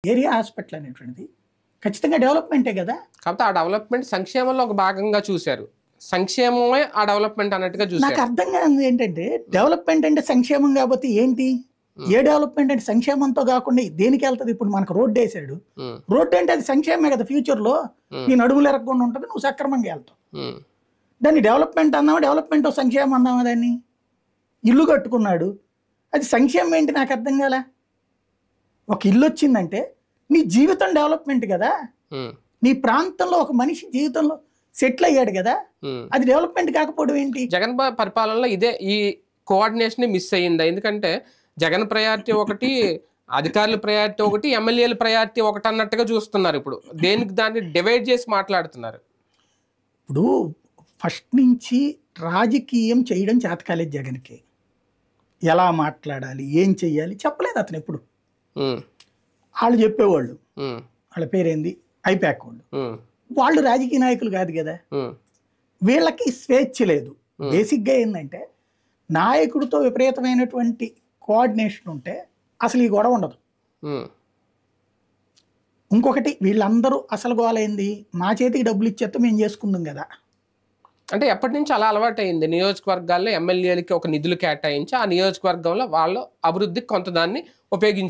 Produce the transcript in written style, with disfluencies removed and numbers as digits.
Area hospital అనేటువంటిది ఖచ్చితంగా డెవలప్మెంటే కదా. కాకపోతే ఆ డెవలప్మెంట్ సంక్షేమంలో ఒక భాగంగా చూశారు. సంక్షేమమే ఆ డెవలప్మెంట్ అన్నట్టుగా నాకు చూశారు. అర్థం కానిది ఏంటంటే డెవలప్మెంట్ అంటే సంక్షేమం కాబట్టి ఏంటి, ఏ డెవలప్మెంట్ అంటే సంక్షేమంతో కాకుండా దేనికి వెళ్తుంది? ఇప్పుడు మనకు రోడ్డు వేసాడు, రోడ్డు అంటే అది సంక్షేమమే కదా. ఫ్యూచర్లో నేను అడుగులు ఎరగకుండా ఉంటుంది, నువ్వు సక్రమంగా వెళ్తావు. దాన్ని డెవలప్మెంట్ అందామా, డెవలప్మెంట్ సంక్షేమం అందామా? దాన్ని ఇల్లు కట్టుకున్నాడు, అది సంక్షేమం ఏంటి నాకు అర్థం కాలే. ఒక ఇల్లు వచ్చిందంటే నీ జీవితం డెవలప్మెంట్ కదా, నీ ప్రాంతంలో ఒక మనిషి జీవితంలో సెటిల్ అయ్యాడు కదా, అది డెవలప్మెంట్ కాకపోవడం ఏంటి? జగన్ పరిపాలనలో ఇదే ఈ కోఆర్డినేషన్ మిస్ అయ్యిందా? ఎందుకంటే జగన్ ప్రయారిటీ ఒకటి, అధికారుల ప్రయారిటీ ఒకటి, ఎమ్మెల్యేల ప్రయారిటీ ఒకటి అన్నట్టుగా చూస్తున్నారు. ఇప్పుడు దేనికి దాన్ని డివైడ్ చేసి మాట్లాడుతున్నారు. ఇప్పుడు ఫస్ట్ నుంచి రాజకీయం చేయడం చేతకాలేదు జగన్కి. ఎలా మాట్లాడాలి, ఏం చెయ్యాలి చెప్పలేదు అతను ఎప్పుడు. వాళ్ళు చెప్పేవాళ్ళు, వాళ్ళ పేరేంది, ఐపాక్ వాళ్ళు, వాళ్ళు రాజకీయ నాయకులు కాదు కదా. వీళ్ళకి స్వేచ్ఛ లేదు. బేసిక్గా ఏంటంటే నాయకుడితో విపరీతమైనటువంటి కోఆర్డినేషన్ ఉంటే అసలు ఈ గొడవ ఉండదు. ఇంకొకటి, వీళ్ళందరూ అసలు గోలైంది మా చేతికి డబ్బులు ఇచ్చేస్తే మేము చేసుకుందాం కదా. అంటే ఎప్పటి నుంచి అలా అలవాటు అయింది. నియోజకవర్గాల్లో ఎమ్మెల్యేలకి ఒక నిధులు కేటాయించి ఆ నియోజకవర్గంలో వాళ్ళ అభివృద్ధికి కొంత దాన్ని ఉపయోగించుకుంటారు.